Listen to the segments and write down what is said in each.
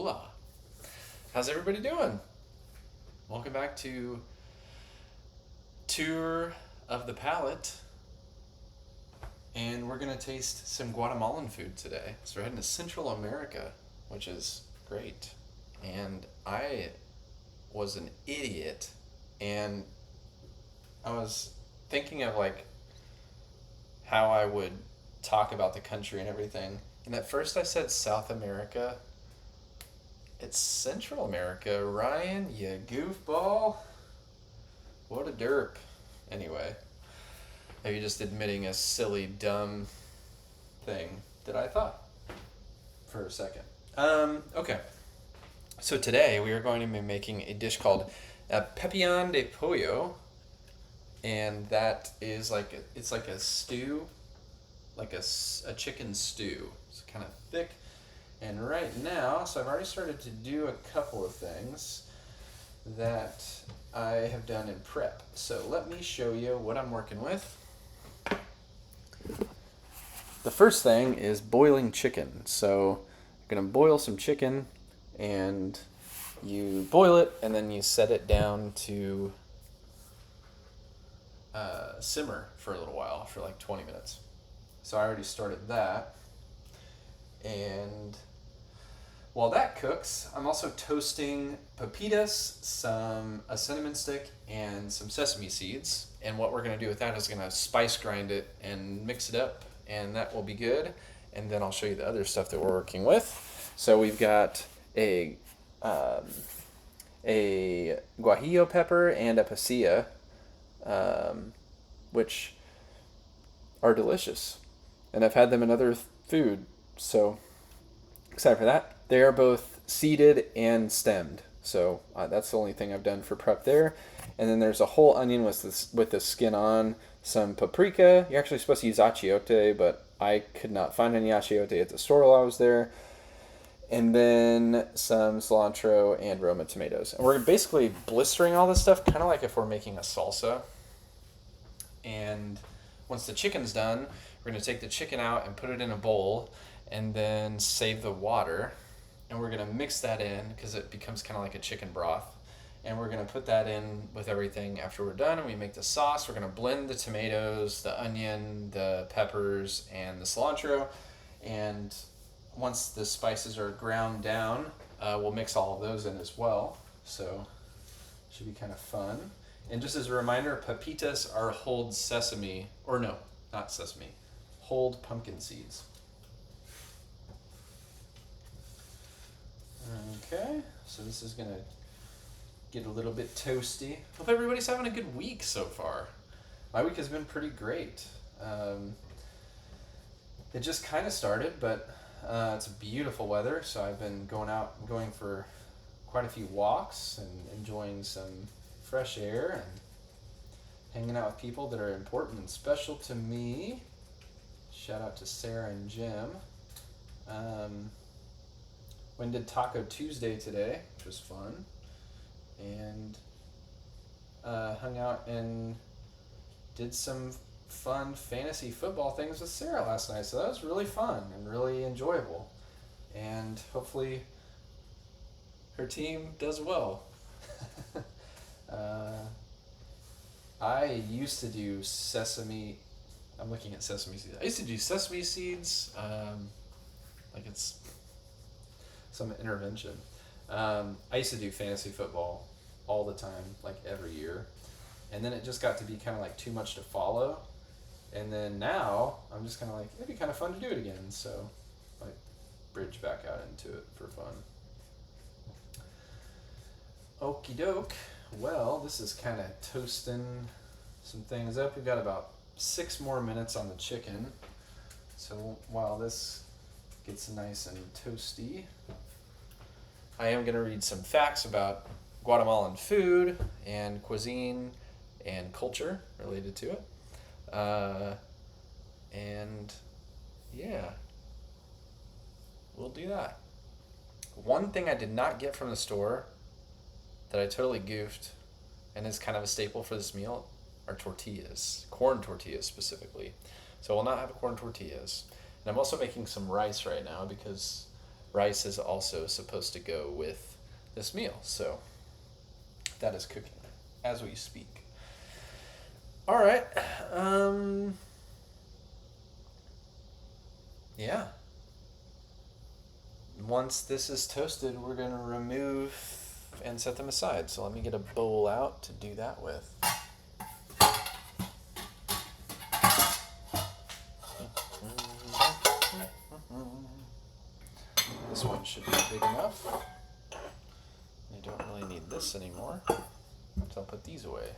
Hola. How's everybody doing? Welcome back to Tour of the Palate. And we're going to taste some Guatemalan food today. So we're heading to Central America, which is great. And I was an idiot. And I was thinking of like how I would talk about the country and everything. And at first I said South America. It's Central America, Ryan, you goofball. What a derp. Anyway, maybe just admitting a silly, dumb thing that I thought for a second. Okay. So today we are going to be making a dish called Pepian de Pollo, and that is it's like a stew, like a chicken stew. It's kind of thick. And right now, so I've already started to do a couple of things that I have done in prep. So let me show you what I'm working with. The first thing is boiling chicken. So you're going to boil some chicken, and you boil it, and then you set it down to simmer for a little while, for like 20 minutes. So I already started that. And while that cooks, I'm also toasting pepitas, a cinnamon stick, and some sesame seeds. And what we're going to do with that is going to spice grind it and mix it up, and that will be good. And then I'll show you the other stuff that we're working with. So we've got a guajillo pepper and a pasilla, which are delicious. And I've had them in other food, so excited for that. They are both seeded and stemmed, so that's the only thing I've done for prep there. And then there's a whole onion with the skin on, some paprika. You're actually supposed to use achiote, but I could not find any achiote at the store while I was there. And then some cilantro and Roma tomatoes. And we're basically blistering all this stuff, kind of like if we're making a salsa. And once the chicken's done, we're going to take the chicken out and put it in a bowl, and then save the water, and we're going to mix that in because it becomes kind of like a chicken broth, and we're going to put that in with everything after we're done, and we make the sauce. We're going to blend the tomatoes, the onion, the peppers, and the cilantro, and once the spices are ground down, we'll mix all of those in as well, so it should be kind of fun. And just as a reminder, pepitas are whole sesame, or no, not sesame, whole pumpkin seeds. Okay, so this is going to get a little bit toasty. Hope everybody's having a good week so far. My week has been pretty great. It just kind of started, but it's beautiful weather, so I've been going for quite a few walks and enjoying some fresh air and hanging out with people that are important and special to me. Shout out to Sarah and Jim. Went and did Taco Tuesday today, which was fun, and hung out and did some fun fantasy football things with Sarah last night, so that was really fun and really enjoyable, and hopefully her team does well. I used to do sesame, I'm looking at sesame seeds. I used to do sesame seeds, like it's some intervention. I used to do fantasy football all the time, like every year. And then it just got to be kind of like too much to follow. And then now I'm just kind of like, it'd be kind of fun to do it again. So like bridge back out into it for fun. Okie doke. Well, this is kind of toasting some things up. We've got about 6 more minutes on the chicken. So while this gets nice and toasty, I am going to read some facts about Guatemalan food and cuisine and culture related to it. And yeah, we'll do that. One thing I did not get from the store that I totally goofed and is kind of a staple for this meal are tortillas, corn tortillas specifically. So I will not have corn tortillas. And I'm also making some rice right now because rice is also supposed to go with this meal. So that is cooking as we speak. All right. Yeah. Once this is toasted, we're going to remove and set them aside. So let me get a bowl out to do that with. This one should be big enough. I don't really need this anymore, so I'll put these away.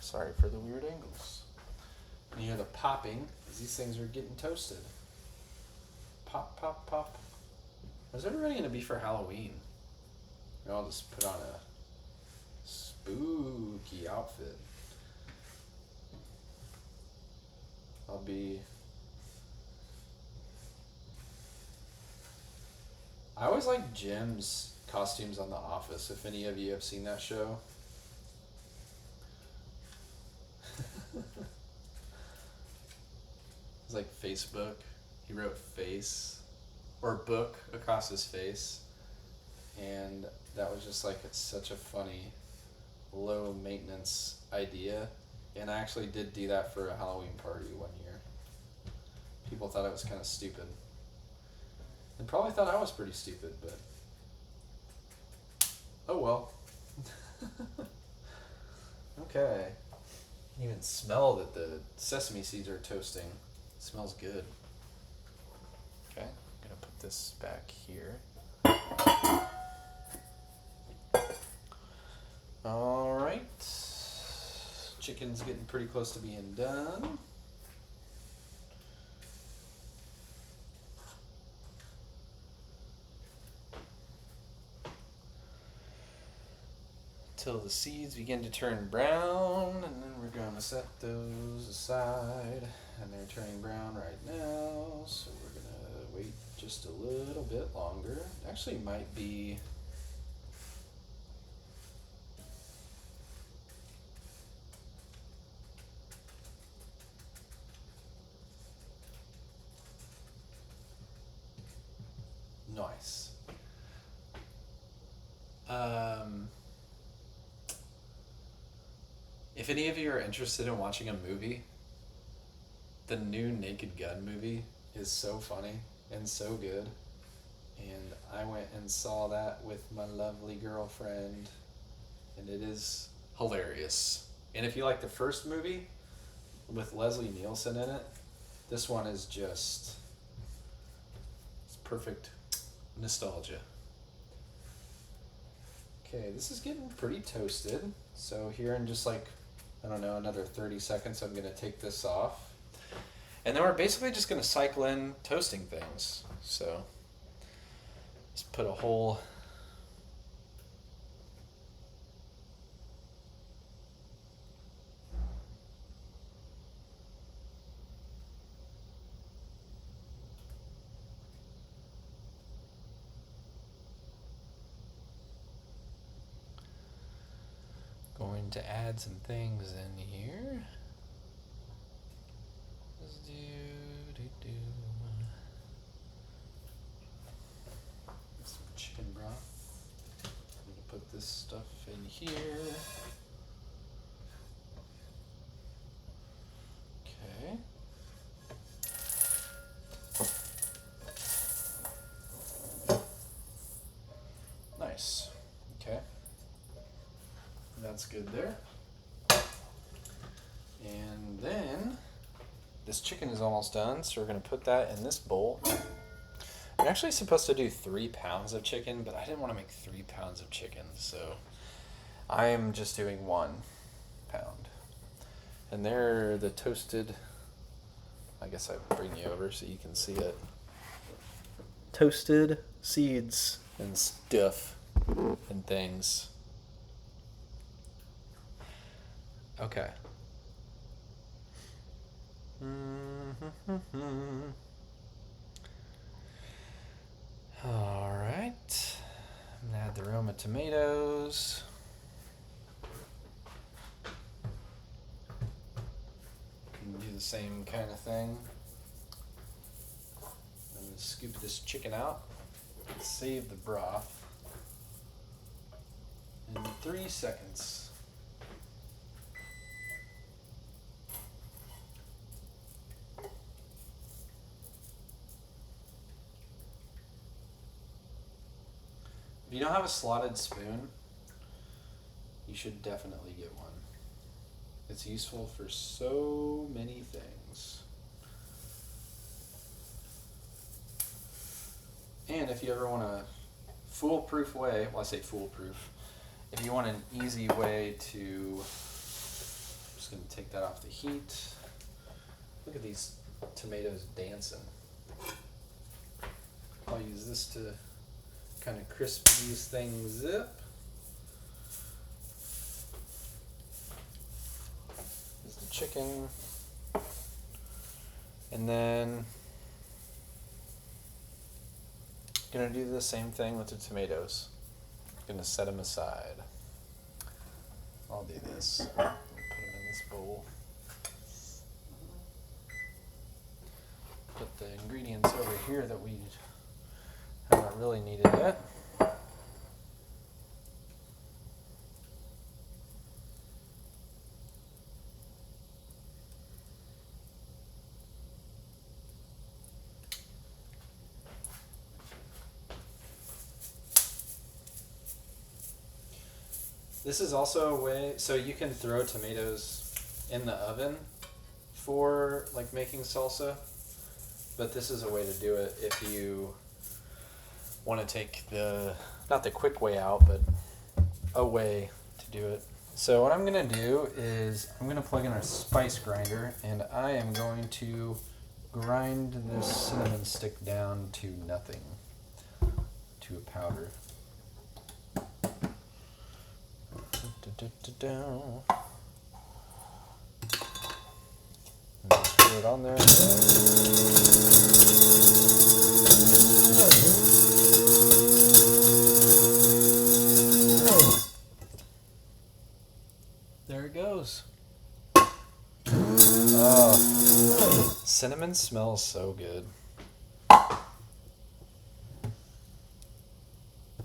Sorry for the weird angles. You hear the popping as these things are getting toasted. Pop, pop, pop. How's everybody going to be for Halloween? I'll just put on a spooky outfit. I always like Jim's costumes on The Office, if any of you have seen that show. It's like Facebook. He wrote face or book across his face. And that was just like, it's such a funny, low maintenance idea. And I actually did do that for a Halloween party one year. People thought it was kind of stupid. And probably thought I was pretty stupid, but oh well. Okay. You can even smell that the sesame seeds are toasting. It smells good. Okay, I'm gonna put this back here. All right. Chicken's getting pretty close to being done. Till the seeds begin to turn brown, and then we're going to set those aside. And they're turning brown right now, so we're going to wait just a little bit longer. It actually might be nice. If any of you are interested in watching a movie, the new Naked Gun movie is so funny and so good. And I went and saw that with my lovely girlfriend, and it is hilarious. And if you like the first movie with Leslie Nielsen in it, this one is just, it's perfect nostalgia. Okay, this is getting pretty toasted. So here in just like, I don't know, another 30 seconds, I'm going to take this off. And then we're basically just going to cycle in toasting things. So just put a whole going to add some things in here. Let's do some chicken broth. I'm gonna put this stuff in here. Okay. Nice. Okay. That's good there. And then this chicken is almost done, so we're going to put that in this bowl. I'm actually supposed to do 3 pounds of chicken, but I didn't want to make 3 pounds of chicken, so I'm just doing 1 pound. And they're the toasted, I guess I bring you over so you can see it. Toasted seeds and stuff and things. Okay. All right. I'm gonna add the Roma tomatoes. And do the same kind of thing. scoop this chicken out and save the broth in 3 seconds. If you don't have a slotted spoon, you should definitely get one. It's useful for so many things. And if you ever want a foolproof way, well, I say foolproof, if you want an easy way to, I'm just going to take that off the heat. Look at these tomatoes dancing. I'll use this to kind of crisp these things up. There's the chicken. And then gonna do the same thing with the tomatoes. Gonna set them aside. I'll do this. Put them in this bowl. Put the ingredients over here that we haven't really needed yet. This is also a way, so you can throw tomatoes in the oven for like making salsa, but this is a way to do it if you want to take the, not the quick way out, but a way to do it. So what I'm going to do is I'm going to plug in a spice grinder, and I am going to grind this cinnamon stick down to nothing, to a powder. And just put it on there. There it goes. Oh, cinnamon smells so good.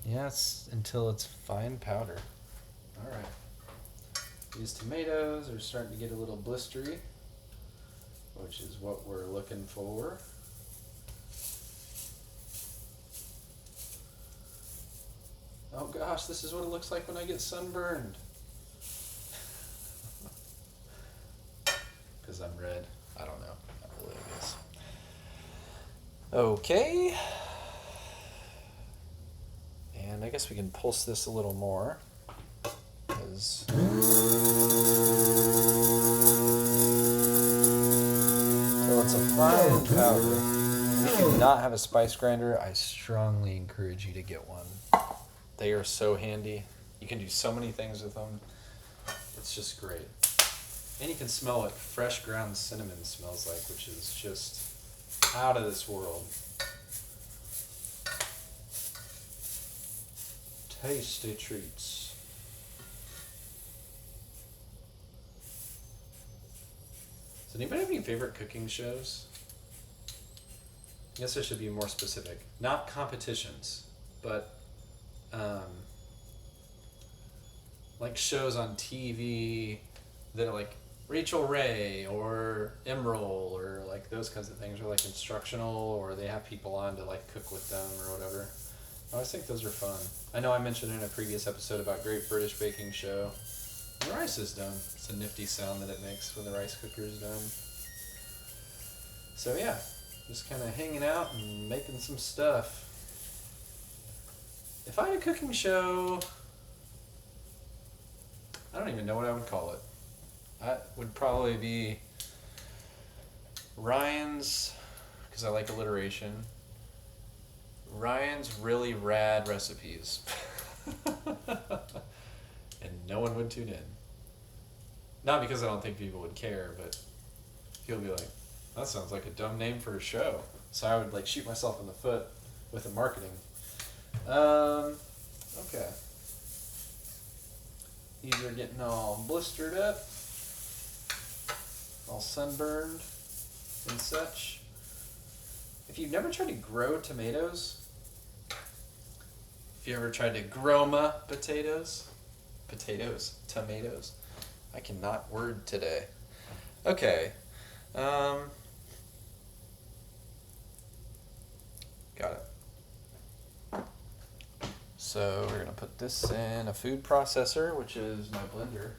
Yes, until it's fine powder. All right. These tomatoes are starting to get a little blistery, which is what we're looking for. Oh gosh, this is what it looks like when I get sunburned. Because I'm red. I don't know. Not really, I guess. Okay. And I guess we can pulse this a little more. So it's a fine powder. If you do not have a spice grinder, I strongly encourage you to get one. They are so handy. You can do so many things with them. It's just great. And you can smell what fresh ground cinnamon smells like, which is just out of this world. Tasty treats. Does anybody have any favorite cooking shows? I guess I should be more specific. Not competitions, but like shows on TV that are like Rachel Ray or Emerald or like those kinds of things, or like instructional, or they have people on to like cook with them or whatever. I always think those are fun. I know I mentioned in a previous episode about Great British Baking Show. The rice is done. It's a nifty sound that it makes when the rice cooker is done. So yeah, just kind of hanging out and making some stuff. If I had a cooking show, I don't even know what I would call it. I would probably be Ryan's, because I like alliteration, Ryan's really rad recipes. And no one would tune in. Not because I don't think people would care, but people would be like, that sounds like a dumb name for a show. So I would like shoot myself in the foot with the marketing. Okay. These are getting all blistered up, all sunburned and such. If you've never tried to grow tomatoes, if you ever tried to groma tomatoes, I cannot word today. Okay, got it. So we're gonna put this in a food processor, which is my blender.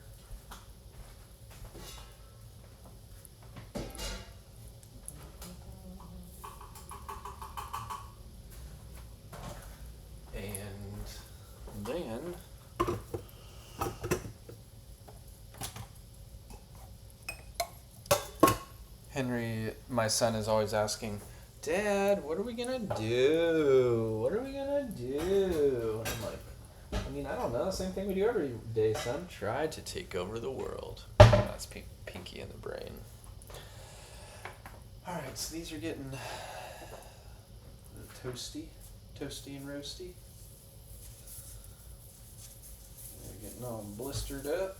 And then Henry, my son, is always asking, Dad, what are we gonna do? What are we gonna do? And I'm like, I mean, I don't know. Same thing we do every day, son. Try to take over the world. That's Pinky in the brain. All right, so these are getting toasty and roasty. They're getting all blistered up.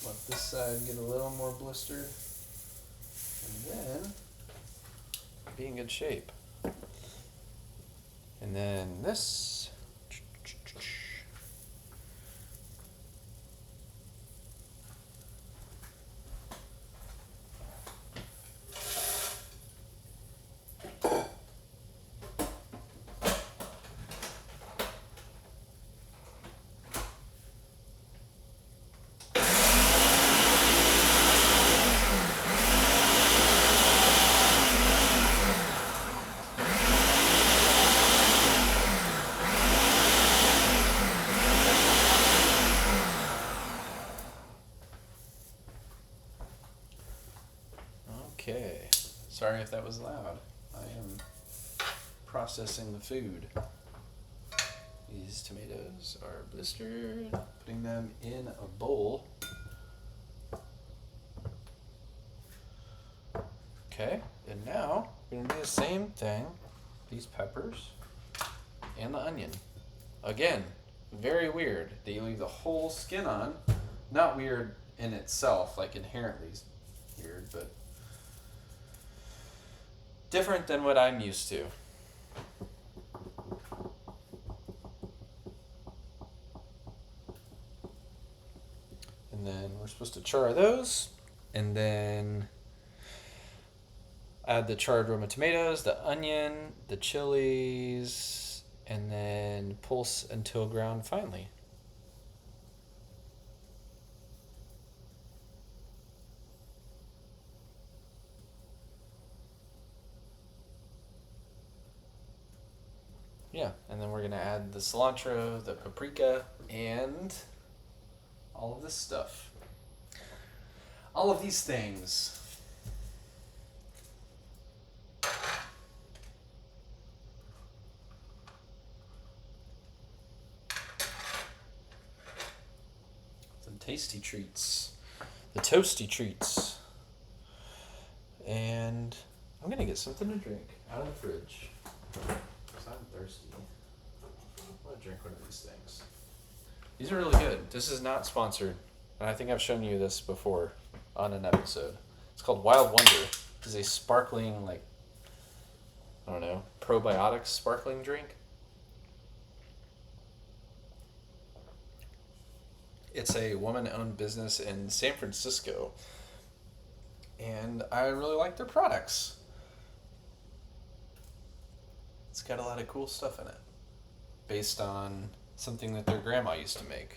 Let this side get a little more blistered. And then be in good shape. And then this. Okay, sorry if that was loud. I am processing the food. These tomatoes are blistered. Putting them in a bowl. Okay, and now we're gonna do the same thing. These peppers and the onion. Again, very weird. They leave the whole skin on. Not weird in itself, like inherently weird, but different than what I'm used to. And then we're supposed to char those, and then add the charred Roma tomatoes, the onion, the chilies, and then pulse until ground finely. Yeah, and then we're gonna add the cilantro, the paprika, and all of this stuff. All of these things. Some tasty treats. The toasty treats. And I'm gonna get something to drink out of the fridge. Because I'm thirsty. I want to drink one of these things. These are really good. This is not sponsored. And I think I've shown you this before on an episode. It's called Wild Wonder. It's a sparkling, like, I don't know, probiotics sparkling drink. It's a woman-owned business in San Francisco. And I really like their products. It's got a lot of cool stuff in it. Based on something that their grandma used to make.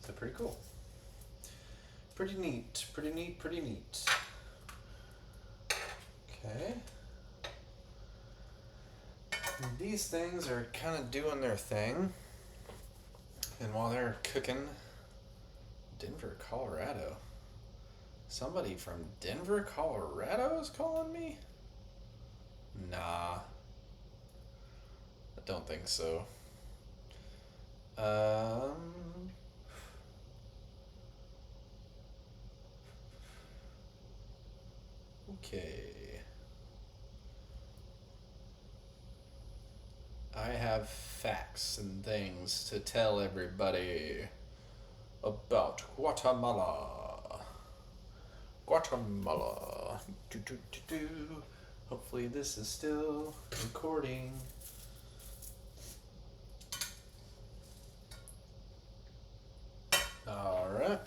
So pretty cool. Pretty neat. Okay. And these things are kind of doing their thing. And while they're cooking, Denver, Colorado. Somebody from Denver, Colorado is calling me? Nah. I don't think so. Okay. I have facts and things to tell everybody about Guatemala. Guatemala. Do, do, do, do. Hopefully this is still recording. All right.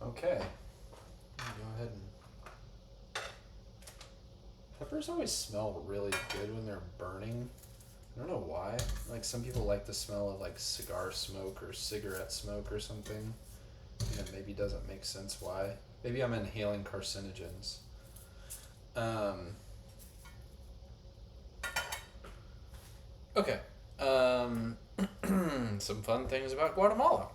Okay. Go ahead and... Peppers always smell really good when they're burning. I don't know why. Like, some people like the smell of like cigar smoke or cigarette smoke or something. And it maybe doesn't make sense why. Maybe I'm inhaling carcinogens. Okay. Some fun things about Guatemala.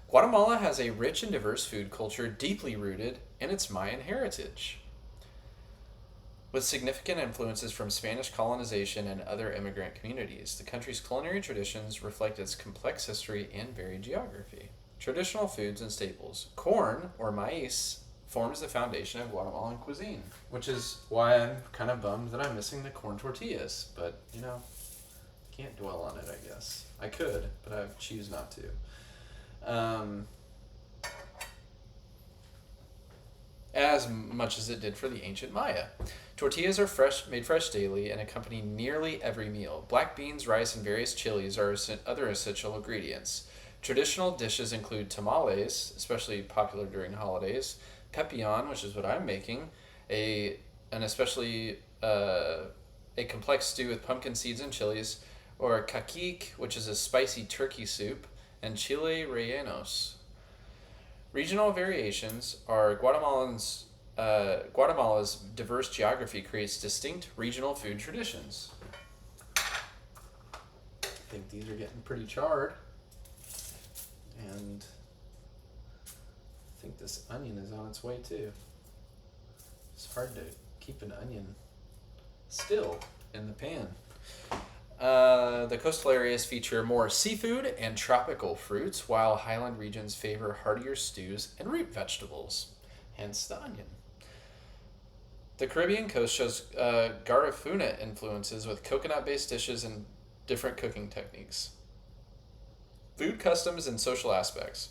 Guatemala has a rich and diverse food culture deeply rooted in its Mayan heritage. With significant influences from Spanish colonization and other immigrant communities, the country's culinary traditions reflect its complex history and varied geography. Traditional foods and staples. Corn, or maíz, forms the foundation of Guatemalan cuisine, which is why I'm kind of bummed that I'm missing the corn tortillas, but, can't dwell on it, I guess. I could, but I choose not to. As much as it did for the ancient Maya. Tortillas are made fresh daily and accompany nearly every meal. Black beans, rice, and various chilies are other essential ingredients. Traditional dishes include tamales, especially popular during holidays, pepion, which is what I'm making, a complex stew with pumpkin seeds and chilies, or caquique, which is a spicy turkey soup, and chile rellenos. Regional variations are Guatemala's diverse geography creates distinct regional food traditions. I think these are getting pretty charred. And I think this onion is on its way too. It's hard to keep an onion still in the pan. The coastal areas feature more seafood and tropical fruits, while highland regions favor heartier stews and root vegetables, hence the onion. The Caribbean coast shows Garifuna influences with coconut-based dishes and different cooking techniques. Food customs and social aspects.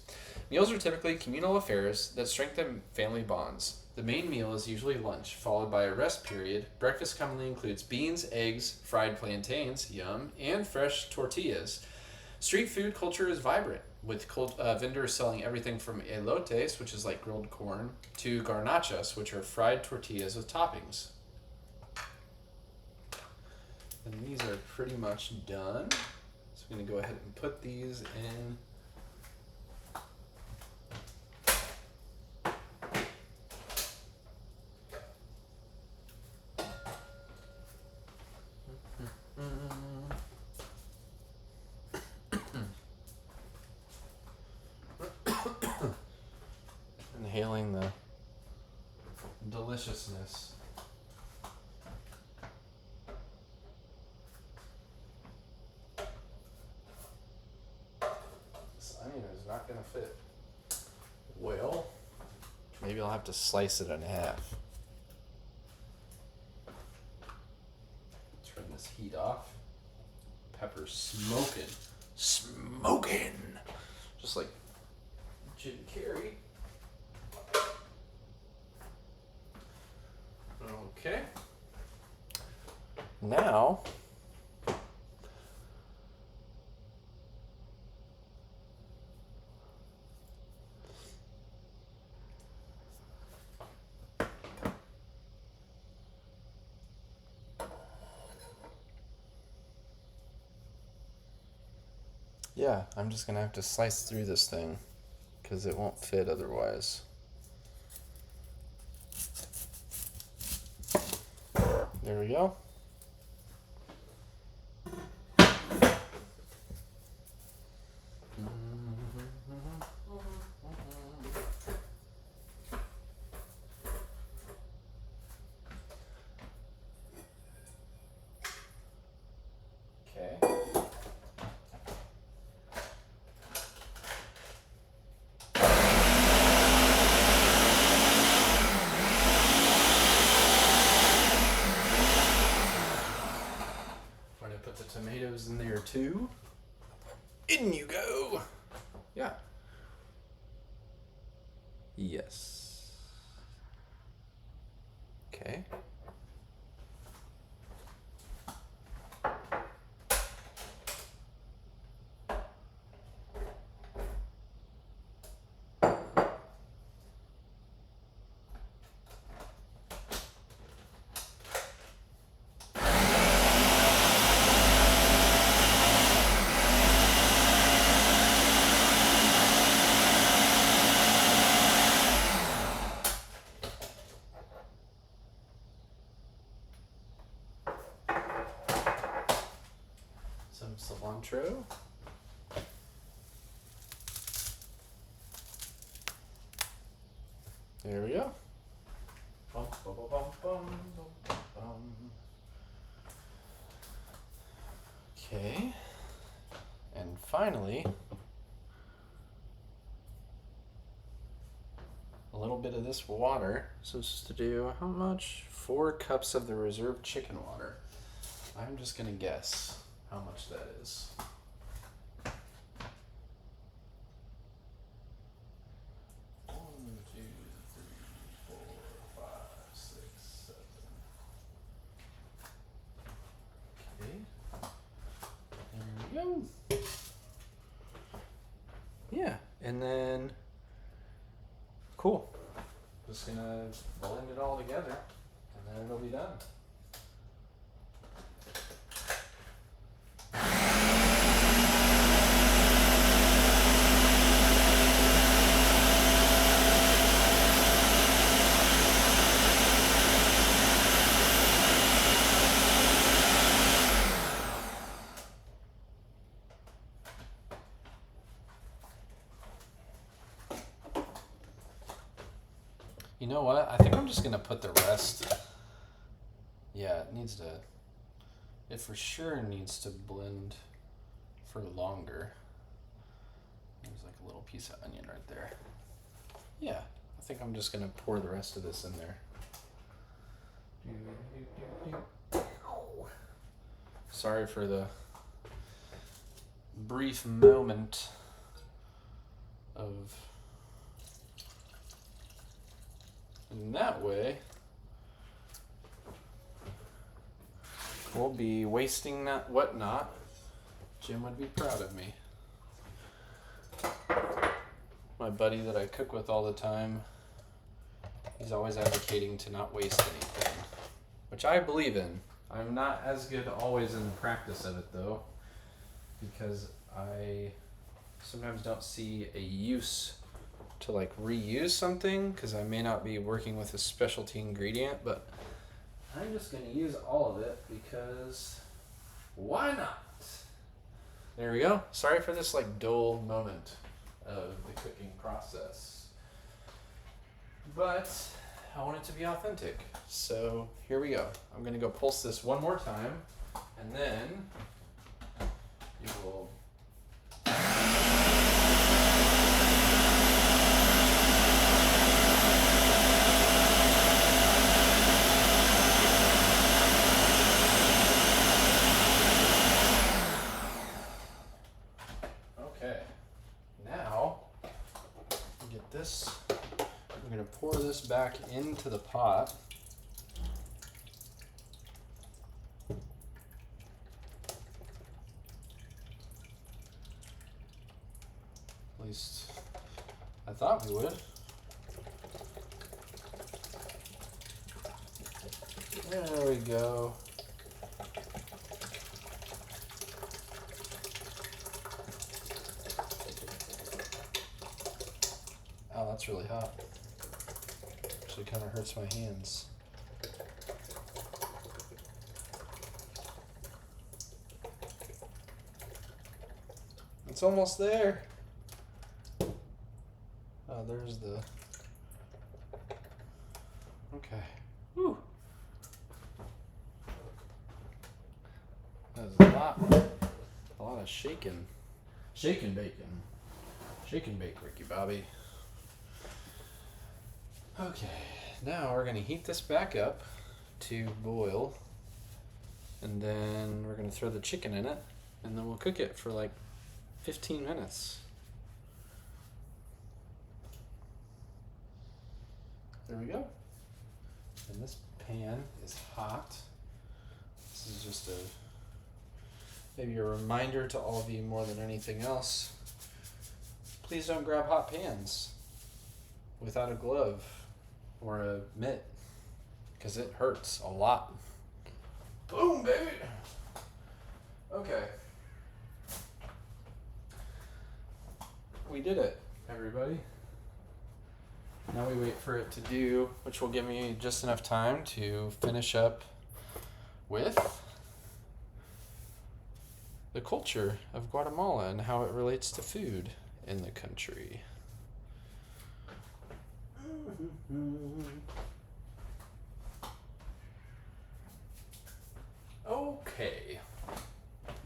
Meals are typically communal affairs that strengthen family bonds. The main meal is usually lunch, followed by a rest period. Breakfast commonly includes beans, eggs, fried plantains, yum, and fresh tortillas. Street food culture is vibrant, with vendors selling everything from elotes, which is like grilled corn, to garnachas, which are fried tortillas with toppings. And these are pretty much done. So I'm going to go ahead and put these in. Inhaling the deliciousness. This onion is not going to fit. Well, maybe I'll have to slice it in half. Turn this heat off. Pepper smoking. Smoking! Just like Jim Carrey. Okay. Now, yeah, I'm just going to have to slice through this thing because it won't fit otherwise. There we go. Okay. 2. In you go. Yeah. Yes. Okay. Some cilantro. There we go. Bum, bum, bum, bum, bum, bum, bum. Okay. And finally, a little bit of this water. So this is to do how much? 4 cups of the reserved chicken water. I'm just gonna guess how much that is. 1, 2, 3, 4, 5, 6, 7. Okay. There we go. Yeah, and then cool. Just gonna blend it all together, and then it'll be done. You know what? I think I'm just gonna put the rest. Yeah, it for sure needs to blend for longer. There's like a little piece of onion right there. Yeah, I think I'm just gonna pour the rest of this in there. Sorry for the brief moment of. In that way, we'll be wasting that whatnot. Jim would be proud of me. My buddy that I cook with all the time, he's always advocating to not waste anything, which I believe in. I'm not as good always in the practice of it though, because I sometimes don't see a use to like reuse something because I may not be working with a specialty ingredient, but I'm just going to use all of it because why not? There we go. Sorry for this like dull moment of the cooking process, but I want it to be authentic. So here we go. I'm going to go pulse this one more time, and then you will. I'm going to pour this back into the pot. At least I thought we would. There we go. Oh, that's really hot. Actually kind of hurts my hands. It's almost there. Oh, there's the... Okay. Whew. That was a lot of shaking. Shaking bacon. Shake and bake, Ricky Bobby. Okay, now we're going to heat this back up to boil, and then we're going to throw the chicken in it, and then we'll cook it for like 15 minutes. There we go. And this pan is hot. This is just maybe a reminder to all of you more than anything else. Please don't grab hot pans without a glove or a mitt, because it hurts a lot. Boom, baby. Okay. We did it, everybody. Now we wait for it to do, which will give me just enough time to finish up with the culture of Guatemala and how it relates to food in the country. Okay.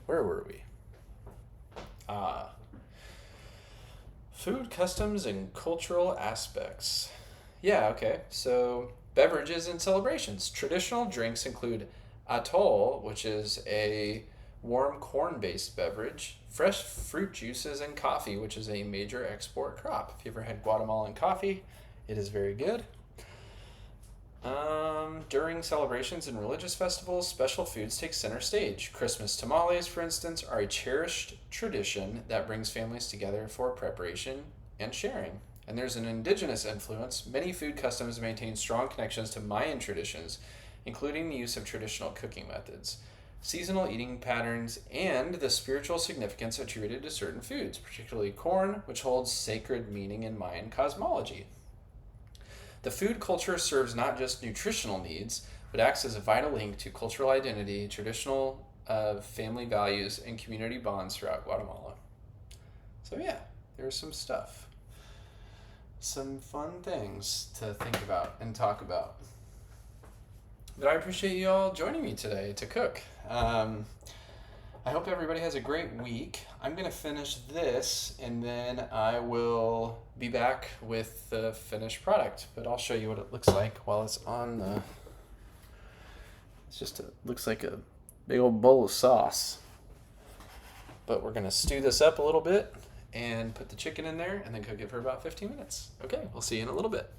Where were we? Food customs and cultural aspects. Yeah, okay. So, beverages and celebrations. Traditional drinks include atol, which is a warm corn-based beverage, fresh fruit juices, and coffee, which is a major export crop. If you ever had Guatemalan coffee, it is very good. During celebrations and religious festivals, special foods take center stage. Christmas tamales, for instance, are a cherished tradition that brings families together for preparation and sharing. And there's an indigenous influence. Many food customs maintain strong connections to Mayan traditions, including the use of traditional cooking methods, seasonal eating patterns, and the spiritual significance attributed to certain foods, particularly corn, which holds sacred meaning in Mayan cosmology. The food culture serves not just nutritional needs, but acts as a vital link to cultural identity, traditional family values, and community bonds throughout Guatemala. So yeah, there's some stuff. Some fun things to think about and talk about. But I appreciate you all joining me today to cook. I hope everybody has a great week. I'm going to finish this, and then I will be back with the finished product. But I'll show you what it looks like while it's on the... looks like a big old bowl of sauce. But we're going to stew this up a little bit and put the chicken in there and then cook it for about 15 minutes. Okay, we'll see you in a little bit.